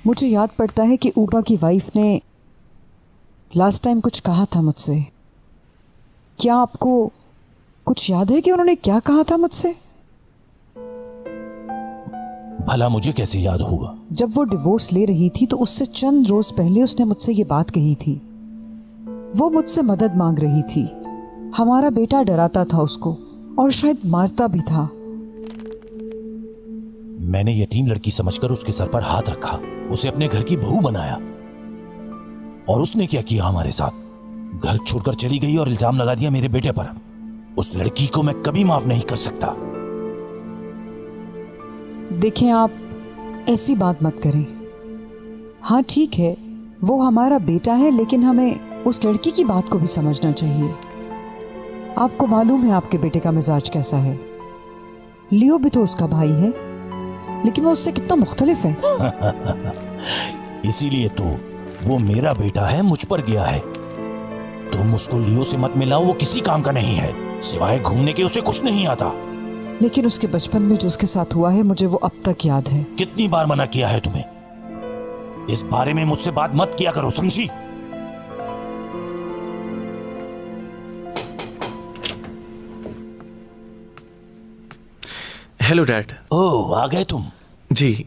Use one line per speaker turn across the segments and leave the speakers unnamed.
मुझे याद पड़ता है कि ऊबा की वाइफ ने लास्ट टाइम कुछ कहा था मुझसे। क्या आपको कुछ याद है कि उन्होंने क्या कहा था मुझसे?
भला मुझे कैसे याद होगा?
जब वो डिवोर्स ले रही थी तो उससे चंद रोज पहले उसने मुझसे ये बात कही थी। वो मुझसे मदद मांग रही थी। हमारा बेटा डराता था उसको और शायद मारता भी था।
मैंने यतीम लड़की समझकर उसके सर पर हाथ रखा, उसे अपने घर की बहू बनाया। और उसने क्या किया हमारे साथ? घर छोड़कर चली गई और इल्जाम लगा दिया मेरे बेटे पर। उस लड़की को मैं कभी माफ नहीं कर सकता।
देखें, आप ऐसी बात मत करें। हाँ ठीक है, वो हमारा बेटा है, लेकिन हमें उस लड़की की बात को भी समझना चाहिए। आपको मालूम है आपके बेटे का मिजाज कैसा है। लियो भी तो उसका भाई है, लेकिन वो उससे कितना मुख्तलिफ है।
इसीलिए तो वो मेरा बेटा है, मुझ पर गया है। तुम उसको लियो से मत मिलाओ, वो किसी काम का नहीं है। सिवाय घूमने के उसे कुछ नहीं आता।
लेकिन उसके बचपन में जो उसके साथ हुआ है मुझे वो अब तक याद है।
कितनी बार मना किया है तुम्हें? इस बारे में मुझसे बात मत किया करो, समझी?
Hello dad.
ओह, आ गए तुम?
जी,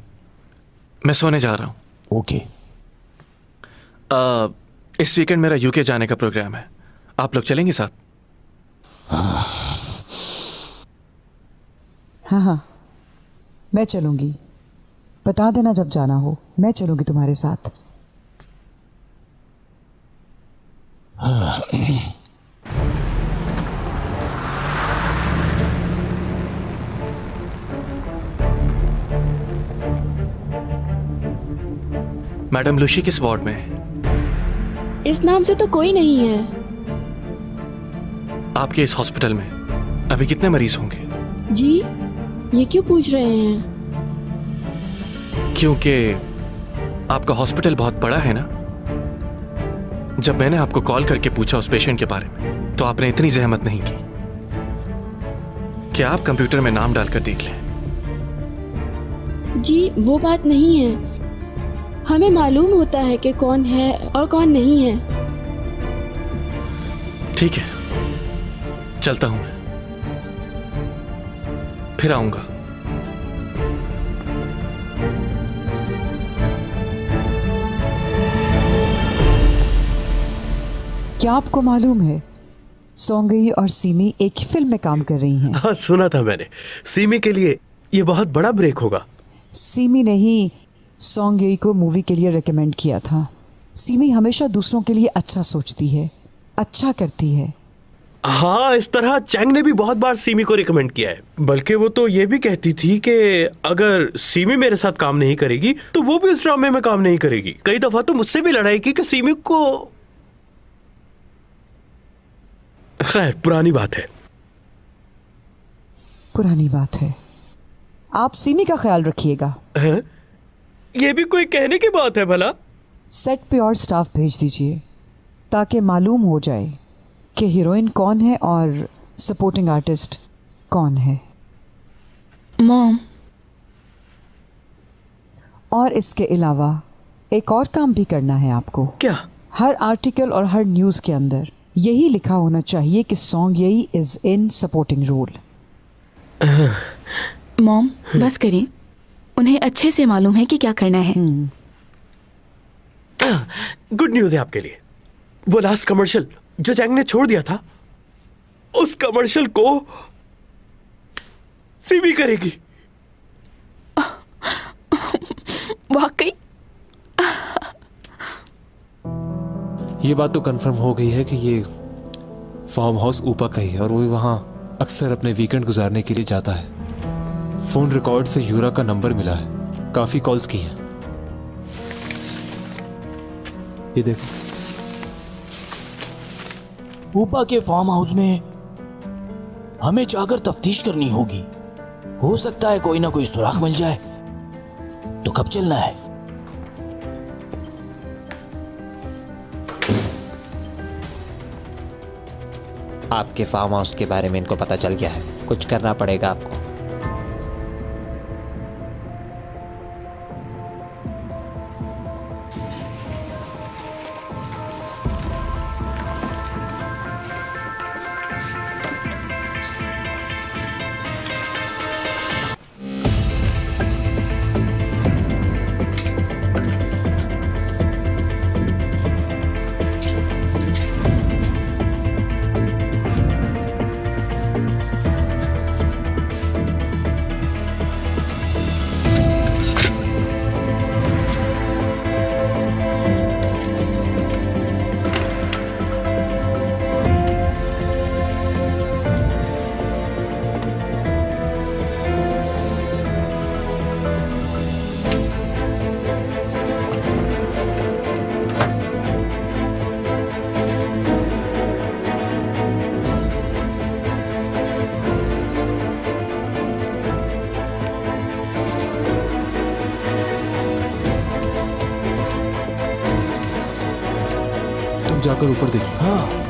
मैं सोने जा रहा हूँ।
ओके।
इस वीकेंड मेरा यूके जाने का प्रोग्राम है। आप लोग चलेंगे साथ?
हाँ, मैं चलूंगी। बता देना जब जाना हो, मैं चलूंगी तुम्हारे साथ।
मैडम लुशी किस वार्ड में है?
इस नाम से तो कोई नहीं है।
आपके इस हॉस्पिटल में अभी कितने मरीज होंगे?
जी, ये क्यों पूछ रहे हैं?
क्योंकि आपका हॉस्पिटल बहुत बड़ा है ना। जब मैंने आपको कॉल करके पूछा उस पेशेंट के बारे में, तो आपने इतनी जहमत नहीं की। क्या आप कंप्यूटर में नाम डालकर देख लें?
जी, वो बात नहीं है। हमें मालूम होता है कि कौन है और कौन नहीं है।
ठीक है, चलता हूं मैं, फिर आऊंगा।
क्या आपको मालूम है सोंगई और सीमी एक ही फिल्म में काम कर रही हैं?
हाँ, सुना था मैंने। सीमी के लिए ये बहुत बड़ा ब्रेक होगा।
सीमी ने ही सोंगई को मूवी के लिए रेकमेंड किया था। सीमी हमेशा दूसरों के लिए अच्छा सोचती है, अच्छा करती है।
हाँ, इस तरह चैंग ने भी बहुत बार सीमी को रिकमेंड किया है। बल्कि वो तो ये भी कहती थी कि अगर सीमी मेरे साथ काम नहीं करेगी तो वो भी इस ड्रामे में काम नहीं करेगी। कई दफा तो मुझसे भी लड़ाई की कि सीमी को। खैर, पुरानी बात है।
पुरानी बात है। आप सीमी का ख्याल रखिएगा।
ये भी कोई कहने की बात है भला?
सेट पे और स्टाफ भेज दीजिए ताकि मालूम हो जाए कि हीरोइन कौन है और सपोर्टिंग आर्टिस्ट कौन है।
मॉम,
और इसके अलावा एक और काम भी करना है आपको।
क्या?
हर आर्टिकल और हर न्यूज़ के अंदर यही लिखा होना चाहिए कि सोंगई is in supporting role.
Mom, बस करिए। उन्हें अच्छे से मालूम है कि क्या करना है।
गुड न्यूज़ है आपके लिए। वो लास्ट कमर्शियल जो चैंग ने छोड़ दिया था, उस कमर्शियल को सीमी करेगी।
वाकई?
ये बात तो कंफर्म हो गई है कि ये फार्म हाउस ऊपा का ही है और वो वहाँ अक्सर अपने वीकेंड गुजारने के लिए जाता है। फोन रिकॉर्ड से यूरा का नंबर मिला है, काफी कॉल्स की हैं। ये देखो,
ऊपा के फार्म हाउस में हमें जाकर तफ्तीश करनी होगी। हो सकता है कोई ना कोई सुराग मिल जाए। तो कब चलना है?
आपके फार्म हाउस के बारे में इनको पता चल गया है। कुछ करना पड़ेगा आपको।
जाकर ऊपर देखिए।
हाँ।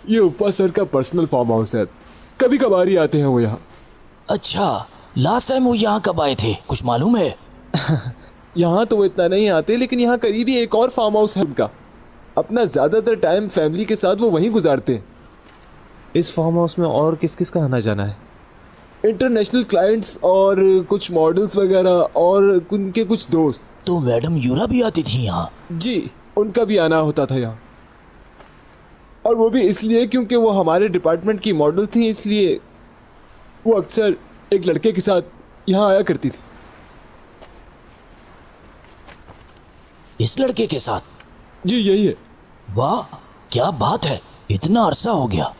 ये उपा सर का पर्सनल फार्म हाउस है, कभी कभार ही आते हैं वो यहाँ।
अच्छा, लास्ट टाइम वो यहाँ कब आए थे, कुछ मालूम है?
यहाँ तो वो इतना नहीं आते, लेकिन यहाँ करीब ही एक और फार्म हाउस है उनका। अपना ज्यादातर टाइम फैमिली के साथ वो वहीं गुजारते हैं। इस फार्म हाउस में और किस किस का आना जाना है? इंटरनेशनल क्लाइंट्स और कुछ मॉडल्स वगैरह और उनके कुछ दोस्त।
तो मैडम यूरा भी आती थी यहाँ?
जी, उनका भी आना होता था यहाँ, और वो भी इसलिए क्योंकि वो हमारे डिपार्टमेंट की मॉडल थी, इसलिए वो अक्सर एक लड़के के साथ यहाँ आया करती थी।
इस लड़के के साथ?
जी यही है।
वाह, क्या बात है, इतना अरसा हो गया,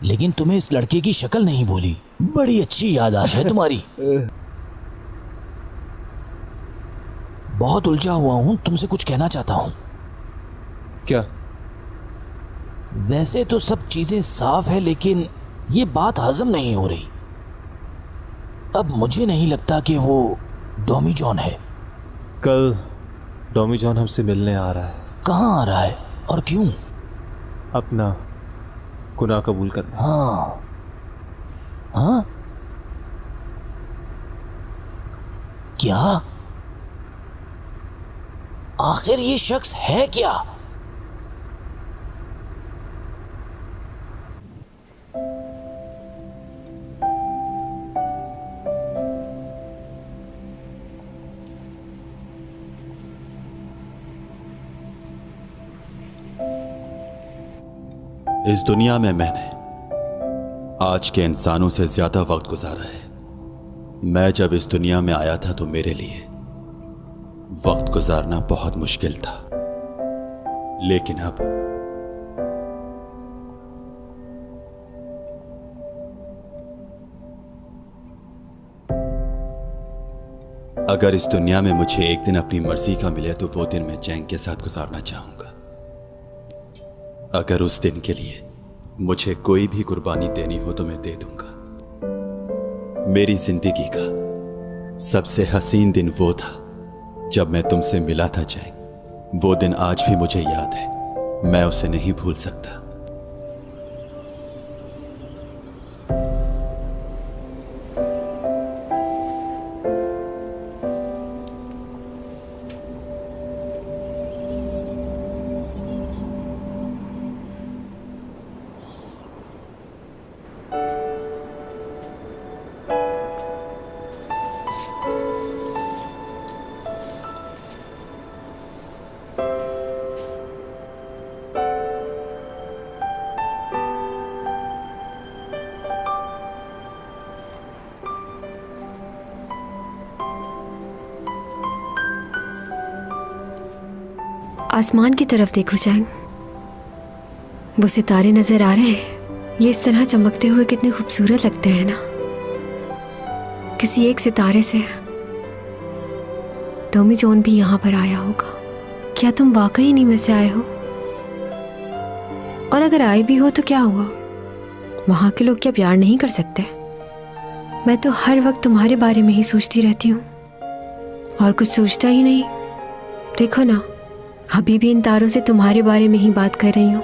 लेकिन तुम्हें इस लड़के की शक्ल नहीं भूली। बड़ी अच्छी याददाश्त है तुम्हारी। बहुत उलझा हुआ हूं, तुमसे कुछ कहना चाहता हूं।
क्या?
वैसे तो सब चीजें साफ है, लेकिन ये बात हजम नहीं हो रही। अब मुझे नहीं लगता कि वो डॉमी जॉन है।
कल डॉमी जॉन हमसे मिलने आ रहा है।
कहाँ आ रहा है और क्यों?
अपना गुनाह कबूल करना।
हाँ हाँ, क्या? आखिर ये शख्स है क्या?
इस दुनिया में मैंने आज के इंसानों से ज्यादा वक्त गुजारा है। मैं जब इस दुनिया में आया था तो मेरे लिए वक्त गुजारना बहुत मुश्किल था, लेकिन अब अगर इस दुनिया में मुझे एक दिन अपनी मर्जी का मिले तो वो दिन मैं चैन के साथ गुजारना चाहूंगा। अगर उस दिन के लिए मुझे कोई भी कुर्बानी देनी हो तो मैं दे दूंगा। मेरी जिंदगी का सबसे हसीन दिन वो था जब मैं तुमसे मिला था चैन। वो दिन आज भी मुझे याद है, मैं उसे नहीं भूल सकता।
आसमान की तरफ देखो चैन, वो सितारे नजर आ रहे हैं। ये इस तरह चमकते हुए कितने खूबसूरत लगते हैं ना। किसी एक सितारे से डॉमी जॉन भी यहाँ पर आया होगा। क्या तुम वाकई नहीं में से आए हो? और अगर आए भी हो तो क्या हुआ? वहाँ के लोग क्या प्यार नहीं कर सकते? मैं तो हर वक्त तुम्हारे बारे में ही सोचती रहती हूँ और कुछ सोचता ही नहीं। देखो ना, अभी भी इन तारों से तुम्हारे बारे में ही बात कर रही हूँ।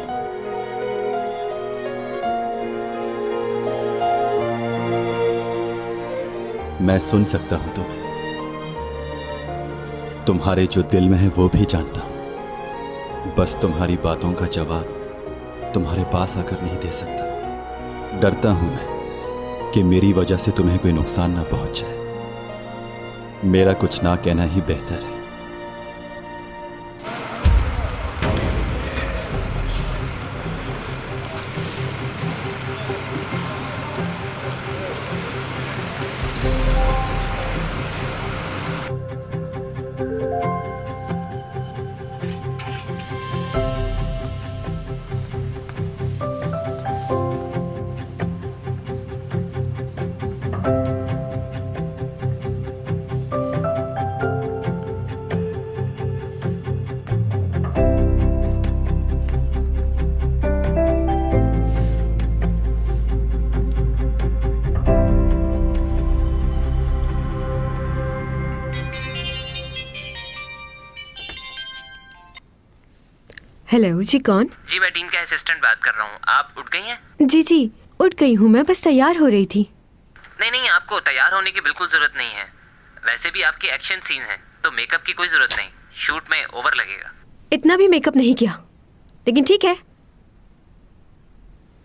मैं सुन सकता हूं तुम्हें, तुम्हारे जो दिल में है वो भी जानता हूं। बस तुम्हारी बातों का जवाब तुम्हारे पास आकर नहीं दे सकता। डरता हूं मैं कि मेरी वजह से तुम्हें कोई नुकसान ना पहुंच जाए। मेरा कुछ ना कहना ही बेहतर है।
हेलो जी, कौन?
जी मैं डीन का असिस्टेंट बात कर रहा हूँ। आप उठ गई हैं?
जी जी उठ गई हूँ, मैं बस तैयार हो रही थी।
नहीं, आपको तैयार होने की बिल्कुल जरूरत नहीं है। वैसे भी आपके एक्शन सीन है तो मेकअप की कोई जरूरत नहीं, शूट में ओवर लगेगा।
इतना भी मेकअप नहीं किया, लेकिन ठीक है,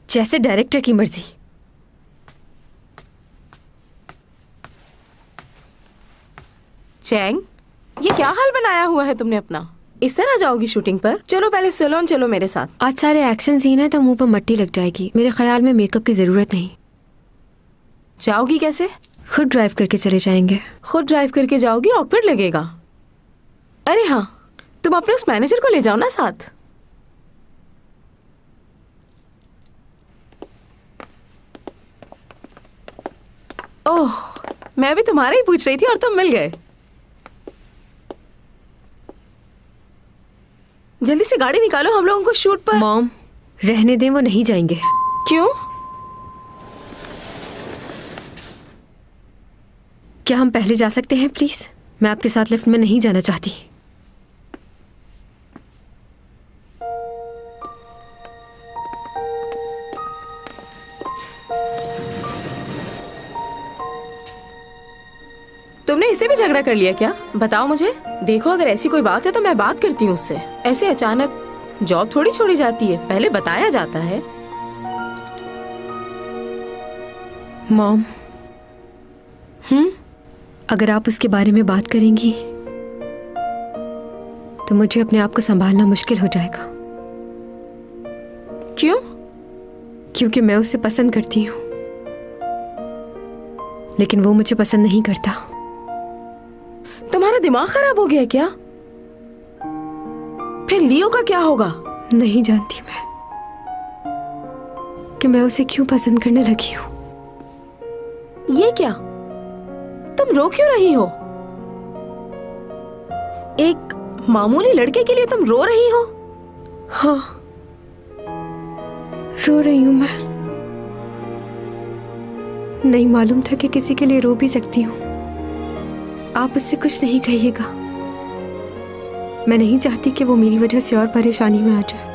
जैसे डायरेक्टर की मर्जी।
चैंग, ये क्या हाल बनाया हुआ है तुमने अपना? इस तरह जाओगी शूटिंग पर? चलो पहले सैलून चलो मेरे साथ।
आज सारे एक्शन सीन है तो मुंह पर मट्टी लग जाएगी। मेरे ख्याल में मेकअप की जरूरत नहीं।
जाओगी कैसे?
खुद ड्राइव करके चले जाएंगे।
खुद ड्राइव करके जाओगी? ऑकवर्ड लगेगा। अरे हाँ, तुम अपने उस मैनेजर को ले जाओ ना साथ। ओह, मैं भी तुम्हारा ही पूछ रही थी और तुम मिल गए। जल्दी से गाड़ी निकालो, हम लोगों को शूट पर।
मॉम, रहने दें, वो नहीं जाएंगे।
क्यों?
क्या हम पहले जा सकते हैं प्लीज? मैं आपके साथ लिफ्ट में नहीं जाना चाहती।
तुमने इससे भी झगड़ा कर लिया क्या? बताओ मुझे। देखो, अगर ऐसी कोई बात है तो मैं बात करती हूँ उससे। ऐसे अचानक जॉब थोड़ी छोड़ी जाती है, पहले बताया जाता है।
मॉम, अगर आप उसके बारे में बात करेंगी तो मुझे अपने आप को संभालना मुश्किल हो जाएगा।
क्यों?
क्योंकि मैं उसे पसंद करती हूँ, लेकिन वो मुझे पसंद नहीं करता।
तुम्हारा दिमाग खराब हो गया क्या? फिर लियो का क्या होगा?
नहीं जानती मैं कि मैं उसे क्यों पसंद करने लगी हूँ।
ये क्या? तुम रो क्यों रही हो? एक मामूली लड़के के लिए तुम रो रही हो?
हाँ, रो रही हूं मैं। नहीं मालूम था कि किसी के लिए रो भी सकती हूँ। आप उससे कुछ नहीं कहिएगा। मैं नहीं चाहती कि वो मेरी वजह से और परेशानी में आ जाए।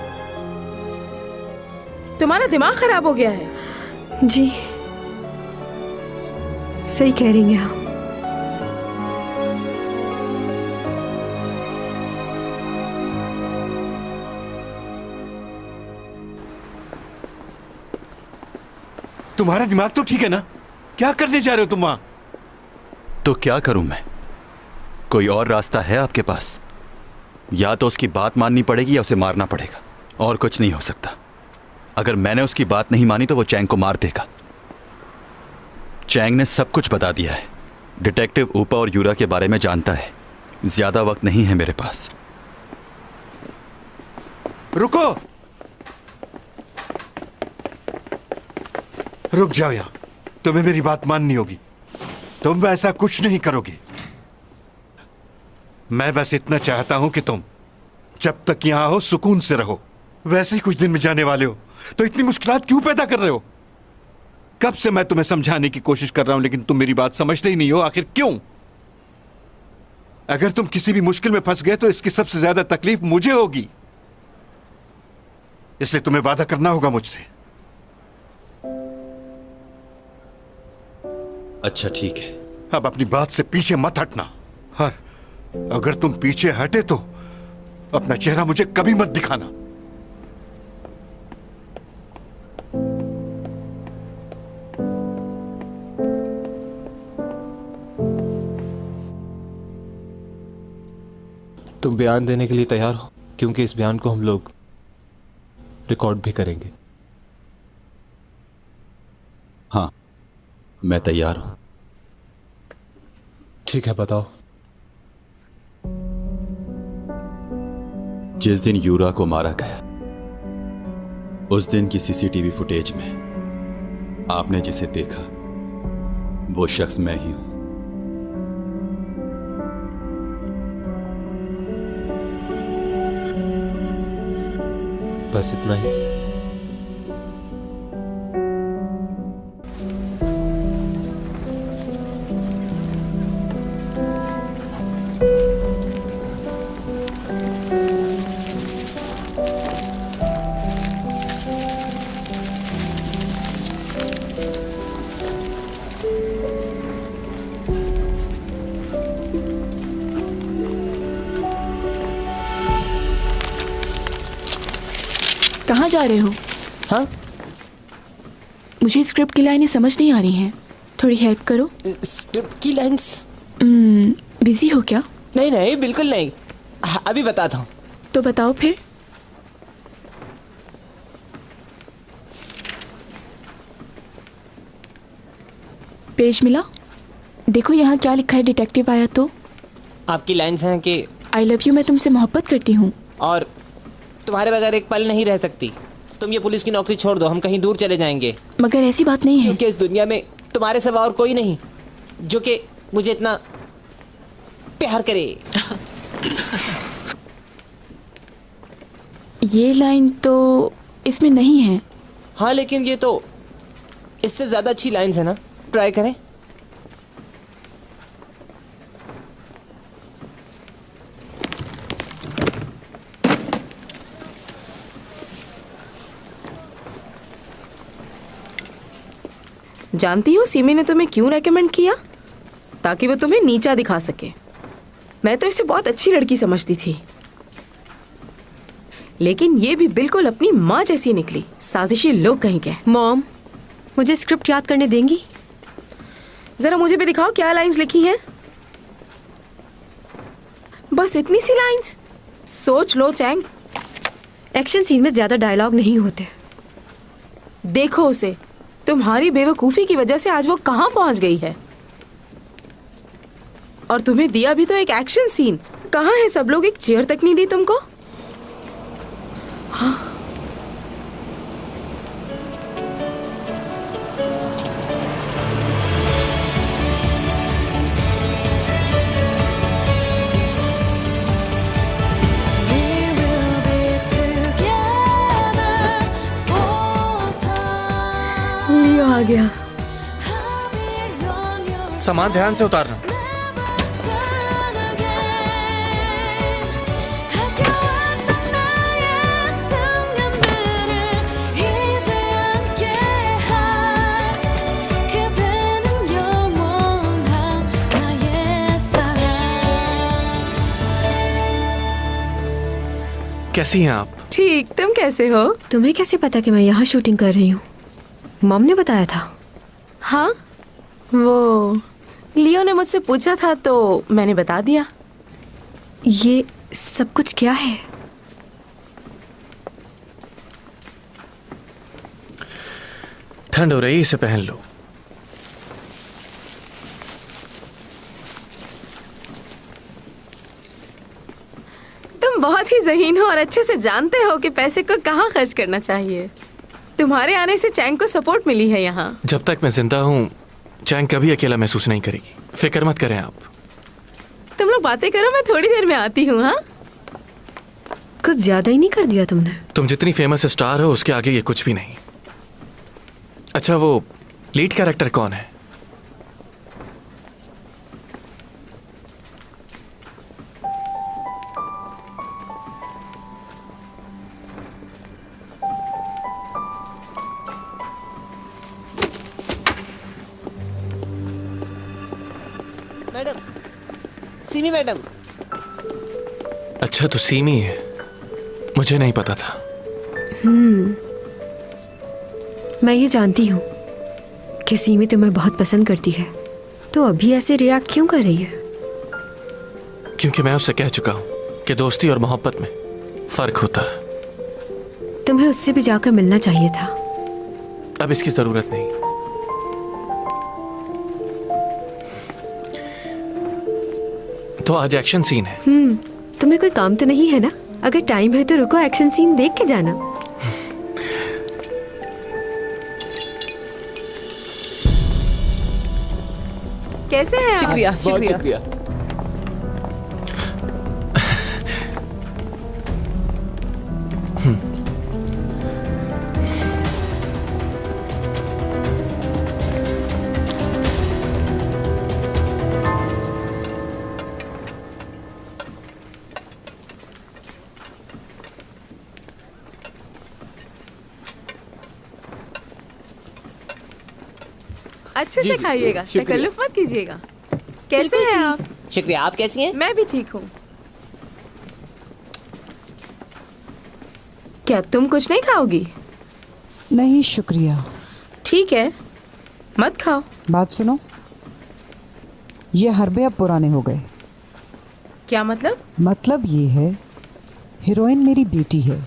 तुम्हारा दिमाग खराब हो गया है।
जी, सही कह रही हैं आप।
तुम्हारा दिमाग तो ठीक है ना? क्या करने जा रहे हो तुम वहां?
तो क्या करूं मैं? कोई और रास्ता है आपके पास? या तो उसकी बात माननी पड़ेगी या उसे मारना पड़ेगा, और कुछ नहीं हो सकता। अगर मैंने उसकी बात नहीं मानी तो वो चैंग को मार देगा। चैंग ने सब कुछ बता दिया है। डिटेक्टिव ऊपा और यूरा के बारे में जानता है। ज्यादा वक्त नहीं है मेरे पास।
रुको, रुक जाओ यहां। तुम्हें मेरी बात माननी होगी। तुम ऐसा कुछ नहीं करोगी। मैं बस इतना चाहता हूं कि तुम जब तक यहां हो सुकून से रहो। वैसे ही कुछ दिन में जाने वाले हो, तो इतनी मुश्किलात क्यों पैदा कर रहे हो? कब से मैं तुम्हें समझाने की कोशिश कर रहा हूं, लेकिन तुम मेरी बात समझते ही नहीं हो। आखिर क्यों? अगर तुम किसी भी मुश्किल में फंस गए तो इसकी सबसे ज्यादा तकलीफ मुझे होगी। इसलिए तुम्हें वादा करना होगा मुझसे।
अच्छा ठीक है।
अब अपनी बात से पीछे मत हटना। और अगर तुम पीछे हटे तो अपना चेहरा मुझे कभी मत दिखाना।
तुम बयान देने के लिए तैयार हो? क्योंकि इस बयान को हम लोग रिकॉर्ड भी करेंगे।
हाँ, मैं तैयार हूं।
ठीक है, बताओ।
जिस दिन यूरा को मारा गया, उस दिन की सीसीटीवी फुटेज में आपने जिसे देखा वो शख्स मैं ही हूं।
बस इतना ही?
कहाँ जा रहे हो?
हाँ,
मुझे स्क्रिप्ट की लाइनें समझ नहीं आ रही हैं, थोड़ी हेल्प करो।
स्क्रिप्ट की लाइंस?
बिजी हो क्या?
नहीं नहीं, बिल्कुल नहीं, अभी बताता हूँ।
तो बताओ फिर। पेज मिला? देखो यहाँ क्या लिखा है, डिटेक्टिव आया तो।
आपकी लाइंस हैं कि
आई लव यू, मैं तुमसे मोहब्बत करती हूँ
और तुम्हारे बगैर एक पल नहीं रह सकती। तुम ये पुलिस की नौकरी छोड़ दो, हम कहीं दूर चले जाएंगे।
मगर ऐसी बात नहीं है,
क्योंकि इस दुनिया में तुम्हारे सिवा और कोई नहीं जो कि मुझे इतना प्यार करे।
ये लाइन तो इसमें नहीं है।
हाँ, लेकिन ये तो इससे ज्यादा अच्छी लाइंस है ना, ट्राई करें।
जानती हो सिमी ने तुम्हें क्यों रेकमेंड किया? ताकि वो तुम्हें नीचा दिखा सके। मैं तो इसे बहुत अच्छी लड़की समझती थी, लेकिन ये भी बिल्कुल अपनी माँ जैसी निकली। साजिशी लोग कहीं के।
मॉम, मुझे स्क्रिप्ट याद करने देंगी?
जरा मुझे भी दिखाओ क्या लाइंस लिखी हैं। बस इतनी सी लाइंस? सोच लो चैंग।
एक्शन सीन में ज्यादा डायलॉग नहीं होते।
देखो उसे, तुम्हारी बेवकूफी की वजह से आज वो कहाँ पहुंच गई है। और तुम्हें दिया भी तो एक एक्शन सीन। कहाँ है सब लोग? एक चेयर तक नहीं दी तुमको। हाँ। लियो आ गया।
सामान ध्यान से उतारना। कैसी हैं आप?
ठीक, तुम कैसे हो?
तुम्हें कैसे पता कि मैं यहाँ शूटिंग कर रही हूँ? मॉम ने बताया था।
हाँ, वो लियो ने मुझसे पूछा था तो मैंने बता दिया।
ये सब कुछ क्या है?
ठंड हो रही, इसे पहन लो।
तुम बहुत ही ज़हीन हो और अच्छे से जानते हो कि पैसे को कहाँ खर्च करना चाहिए। तुम्हारे आने से चैंग को सपोर्ट मिली है यहाँ।
जब तक मैं जिंदा हूँ चैंग कभी अकेला महसूस नहीं करेगी, फिक्र मत करें आप।
तुम लोग बातें करो, मैं थोड़ी देर में आती हूँ। हाँ,
कुछ ज्यादा ही नहीं कर दिया तुमने?
तुम जितनी फेमस स्टार हो उसके आगे ये कुछ भी नहीं। अच्छा, वो लीड कैरेक्टर कौन है?
Madam, semi madam.
अच्छा, तो सीमी है, मुझे नहीं पता था।
मैं ये जानती हूँ कि सीमी तुम्हें बहुत पसंद करती है, तो अभी ऐसे रिएक्ट क्यों कर रही है?
क्योंकि मैं उससे कह चुका हूँ कि दोस्ती और मोहब्बत में फर्क होता है।
तुम्हें उससे भी जाकर मिलना चाहिए था।
अब इसकी जरूरत नहीं। तो आज एक्शन सीन है।
तुम्हें कोई काम तो नहीं है ना? अगर टाइम है तो रुको, एक्शन सीन देख के जाना।
कैसे हैं आप?
शुक्रिया, बहुत शुक्रिया।
अच्छे से खाइएगा, तकल्लुफ मत कीजिएगा। कैसे हैं आप?
शुक्रिया, आप कैसी हैं?
मैं भी ठीक हूँ। क्या तुम कुछ नहीं खाओगी?
नहीं शुक्रिया।
ठीक है, मत खाओ।
बात सुनो, ये हरबे अब पुराने हो गए।
क्या मतलब?
मतलब ये है, हीरोइन मेरी बेटी है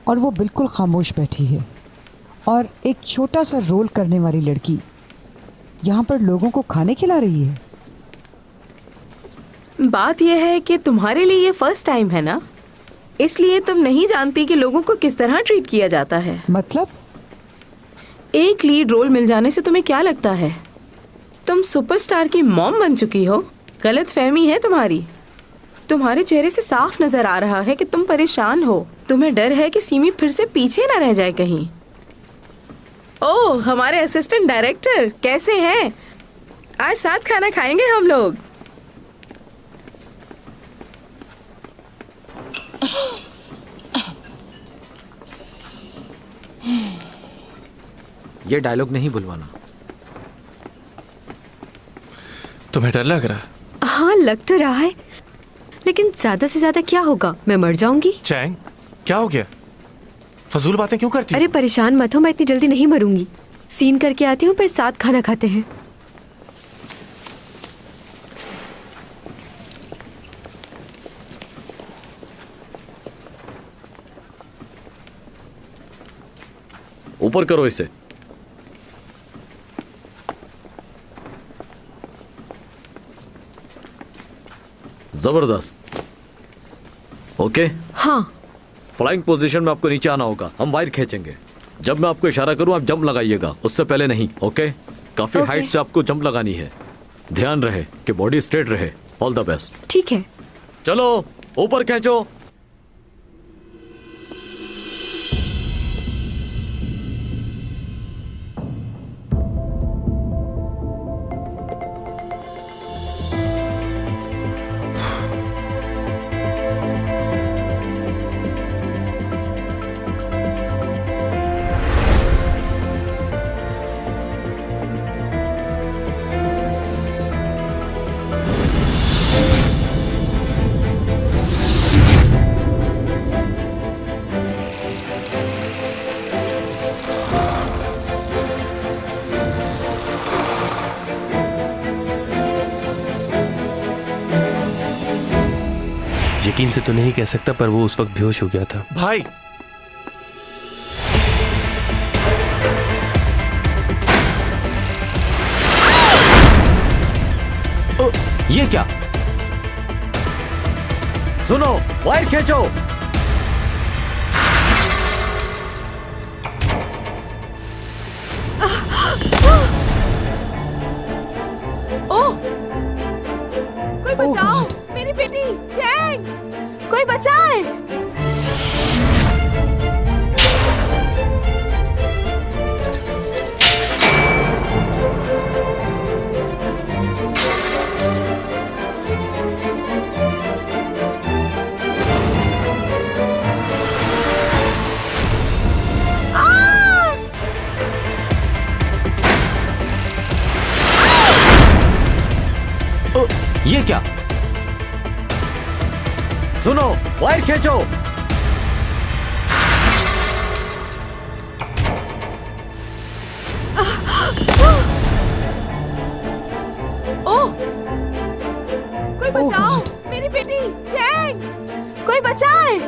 और वो बिल्कुल खामोश बैठी है, और एक छोटा सा रोल करने वाली लड़की यहाँ पर लोगों को खाने खिला रही है।
बात यह है कि तुम्हारे लिए ये फर्स्ट टाइम है ना, इसलिए तुम नहीं जानती कि लोगों को किस तरह ट्रीट किया जाता है।
मतलब?
एक लीड रोल मिल जाने से तुम्हें क्या लगता है तुम सुपरस्टार की मॉम बन चुकी हो? गलत फहमी है तुम्हारी। तुम्हारे चेहरे से साफ नजर आ रहा है कि तुम परेशान हो। तुम्हें डर है कि सीमी फिर से पीछे न रह जाए कहीं। ओह, हमारे असिस्टेंट डायरेक्टर कैसे हैं? आज साथ खाना खाएंगे हम लोग।
ये डायलॉग नहीं बुलवाना।
तुम्हें डर लग रहा?
हाँ, लग तो रहा है, लेकिन ज्यादा से ज्यादा क्या होगा, मैं मर जाऊंगी।
चैंग, क्या हो गया? फजूल बातें क्यों करती?
अरे परेशान मत हो, मैं इतनी जल्दी नहीं मरूंगी। सीन करके आती हूँ, फिर साथ खाना खाते हैं।
ऊपर करो इसे। जबरदस्त। ओके?
हाँ।
फ्लाइंग पोजीशन में आपको नीचे आना होगा। हम वायर खींचेंगे। जब मैं आपको इशारा करूं आप जंप लगाइएगा, उससे पहले नहीं। ओके? काफी हाइट से आपको जंप लगानी है। ध्यान रहे कि बॉडी स्ट्रेट रहे। All the best.
ठीक है।
चलो ऊपर खींचो।
यकीन से तो नहीं कह सकता, पर वो उस वक्त बेहोश हो गया था।
भाई,
ये क्या? सुनो, वायर खींचो।
ओह, कोई बचाओ मेरी बेटी चैंग, कोई बचाए।
ये क्या? सुनो, वायर खींचो।
ओह, कोई बचाओ मेरी बेटी चैंग, कोई बचाए।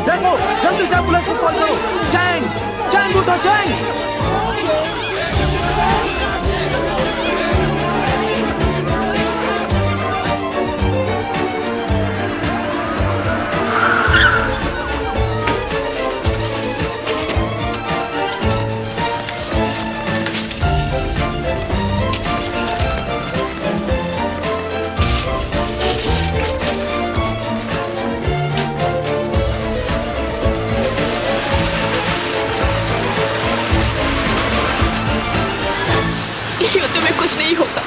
देखो, जल्दी से एम्बुलेंस को कॉल करो। चैंग, चैंग उठो, चैंग।
कुछ नहीं होगा।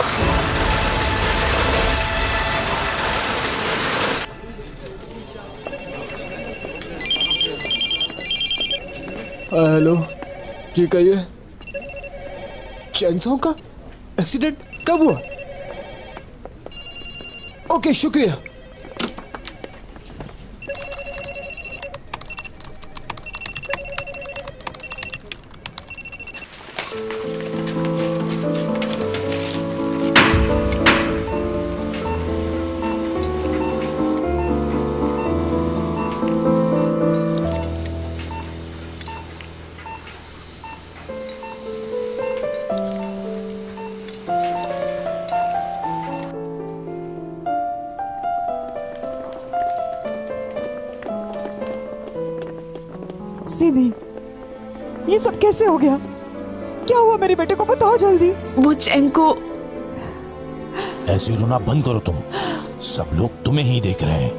हेलो जी, कहिए। चैंग का एक्सीडेंट कब हुआ? ओके, शुक्रिया।
सीमी, ये सब कैसे हो गया? क्या हुआ मेरे बेटे को? बताओ जल्दी।
वो चैंग को।
ऐसे रोना बंद करो तुम, सब लोग तुम्हें ही देख रहे हैं।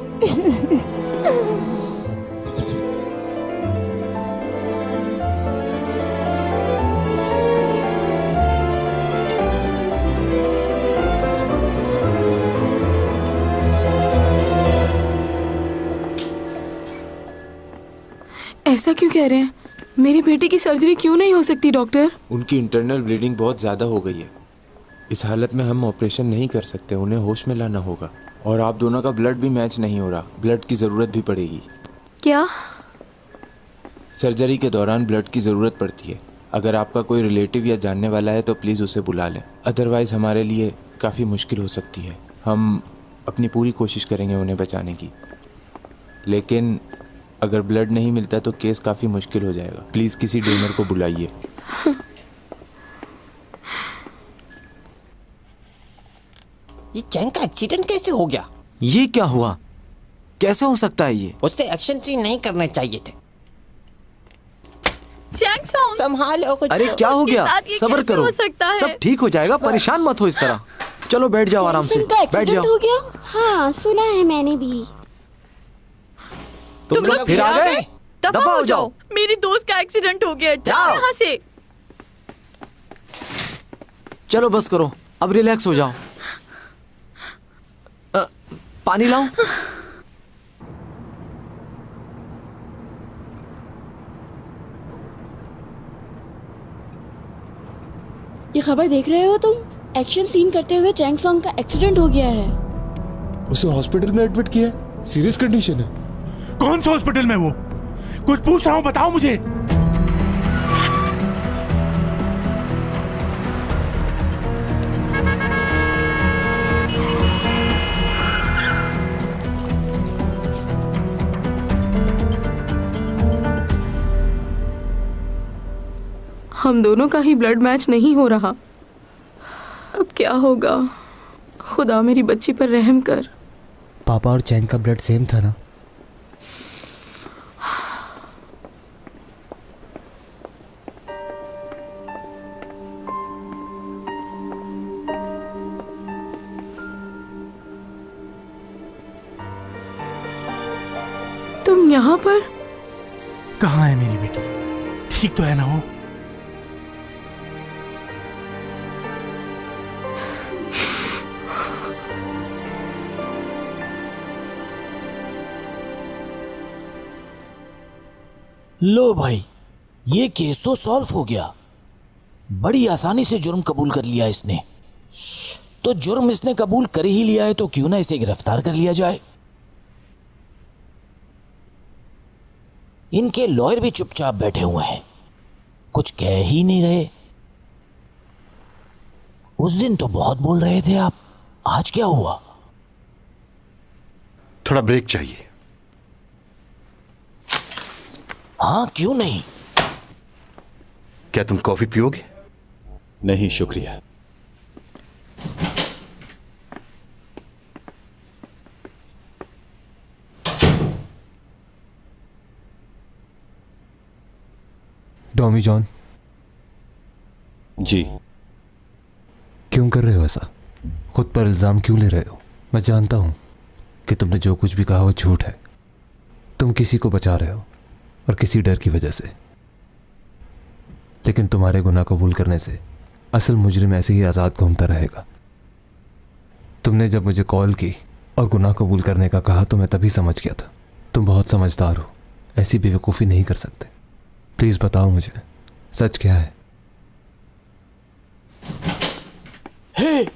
ऐसा क्यों कह रहे हैं? मेरी बेटी की सर्जरी क्यों नहीं हो सकती डॉक्टर?
उनकी इंटरनल ब्लीडिंग बहुत ज़्यादा हो गई है। इस हालत में हम ऑपरेशन नहीं कर सकते, उन्हें होश में लाना होगा। और आप दोनों का ब्लड भी मैच नहीं हो रहा, ब्लड की ज़रूरत भी पड़ेगी।
क्या?
सर्जरी के दौरान ब्लड की ज़रूरत पड़ती है। अगर आपका कोई रिलेटिव या जानने वाला है तो प्लीज़ उसे बुला लें, अदरवाइज़ हमारे लिए काफ़ी मुश्किल हो सकती है। हम अपनी पूरी कोशिश करेंगे उन्हें बचाने की, लेकिन अगर ब्लड नहीं मिलता तो केस काफ़ी मुश्किल हो जाएगा। प्लीज़ किसी डोनर को बुलाइए।
ये चैंग का एक्सीडेंट कैसे हो गया?
ये क्या हुआ? कैसे हो सकता है ये?
उससे एक्शन सीन नहीं करने चाहिए थे।
संभालो कुछ।
अरे क्या हो गया? सब्र करो, सब ठीक हो जाएगा, परेशान मत हो इस तरह। चलो बैठ जाओ आराम से, बैठ जाओ।
हो गया? हाँ, सुना है मैंने भी।
तुम लोग फिर आ गए? दफा हो जाओ।
मेरी दोस्त का एक्सीडेंट हो गया, जाओ यहाँ से।
चलो बस करो, अब रिलैक्स हो जाओ। पानी लाऊं?
ये खबर देख रहे हो तुम? एक्शन सीन करते हुए चैंग सॉन्ग का एक्सीडेंट हो गया है।
उसे हॉस्पिटल में एडमिट किया है, सीरियस कंडीशन है।
कौन सा हॉस्पिटल में? वो कुछ पूछ रहा हूँ, बताओ मुझे।
हम दोनों का ही ब्लड मैच नहीं हो रहा। अब क्या होगा? खुदा मेरी बच्ची पर रहम कर।
पापा और चैंग का ब्लड सेम था ना?
तुम यहाँ पर?
कहाँ है मेरी बेटी? ठीक तो है ना वो?
लो भाई, ये केस तो सॉल्व हो गया। बड़ी आसानी से जुर्म कबूल कर लिया इसने। तो जुर्म इसने कबूल कर ही लिया है तो क्यों ना इसे गिरफ्तार कर लिया जाए। इनके लॉयर भी चुपचाप बैठे हुए हैं, कुछ कह ही नहीं रहे। उस दिन तो बहुत बोल रहे थे आप, आज क्या हुआ?
थोड़ा ब्रेक चाहिए।
हाँ, क्यों नहीं?
क्या तुम कॉफी पियोगे?
नहीं शुक्रिया।
Tommy John.
जी।
क्यों कर रहे हो ऐसा? खुद पर इल्ज़ाम क्यों ले रहे हो? मैं जानता हूं कि तुमने जो कुछ भी कहा वो झूठ है। तुम किसी को बचा रहे हो और किसी डर की वजह से, लेकिन तुम्हारे गुनाह कबूल करने से असल मुजरिम ऐसे ही आज़ाद घूमता रहेगा। तुमने जब मुझे कॉल की और गुनाह कबूल करने का कहा तो मैं तभी समझ गया था तुम बहुत समझदार हो, ऐसी बेवकूफ़ी नहीं कर सकते। प्लीज़ बताओ मुझे सच क्या है।
हे,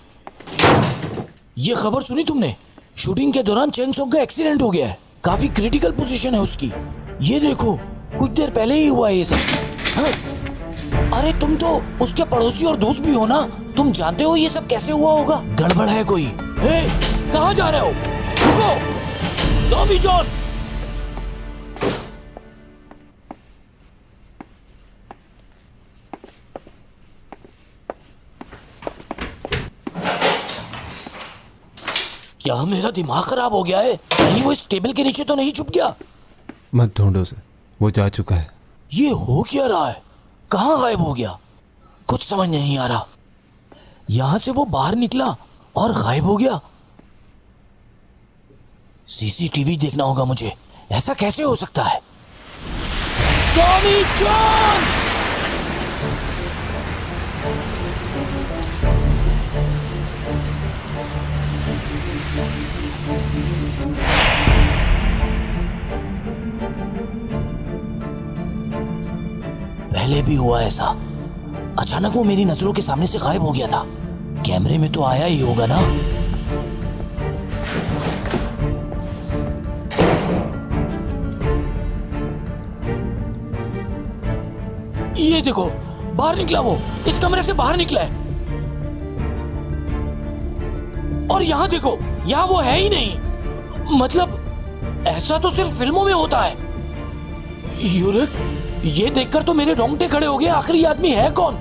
ये खबर सुनी तुमने? शूटिंग के दौरान चेंग सोंग का एक्सीडेंट हो गया है। काफी क्रिटिकल पोजीशन है उसकी। ये देखो, कुछ देर पहले ही हुआ है ये सब। हाँ? अरे तुम तो उसके पड़ोसी और दोस्त भी हो ना, तुम जानते हो ये सब कैसे हुआ होगा। गड़बड़ है कोई। हे, कहाँ जा रहे हो? रुको, टॉमी जॉन। क्या मेरा दिमाग खराब हो गया है? कहीं वो इस टेबल के नीचे तो नहीं छुप गया?
मत ढूंढो उसे, वो जा चुका है।
ये हो क्या रहा है? कहाँ गायब हो गया? कुछ समझ नहीं आ रहा। यहां से वो बाहर निकला और गायब हो गया। सीसीटीवी देखना होगा मुझे। ऐसा कैसे हो सकता है? Tommy John! पहले भी हुआ ऐसा। अचानक वो मेरी नजरों के सामने से गायब हो गया था। कैमरे में तो आया ही होगा ना। ये देखो, बाहर निकला वो, इस कमरे से बाहर निकला है। और यहां देखो, यहां वो है ही नहीं। मतलब ऐसा तो सिर्फ फिल्मों में होता है। यूरिक, ये देखकर तो मेरे रोंगटे खड़े हो गए। आखिर ये आदमी है कौन?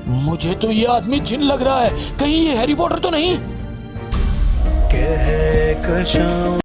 मुझे तो ये आदमी जिन लग रहा है। कहीं ये हैरी पॉटर तो नहीं?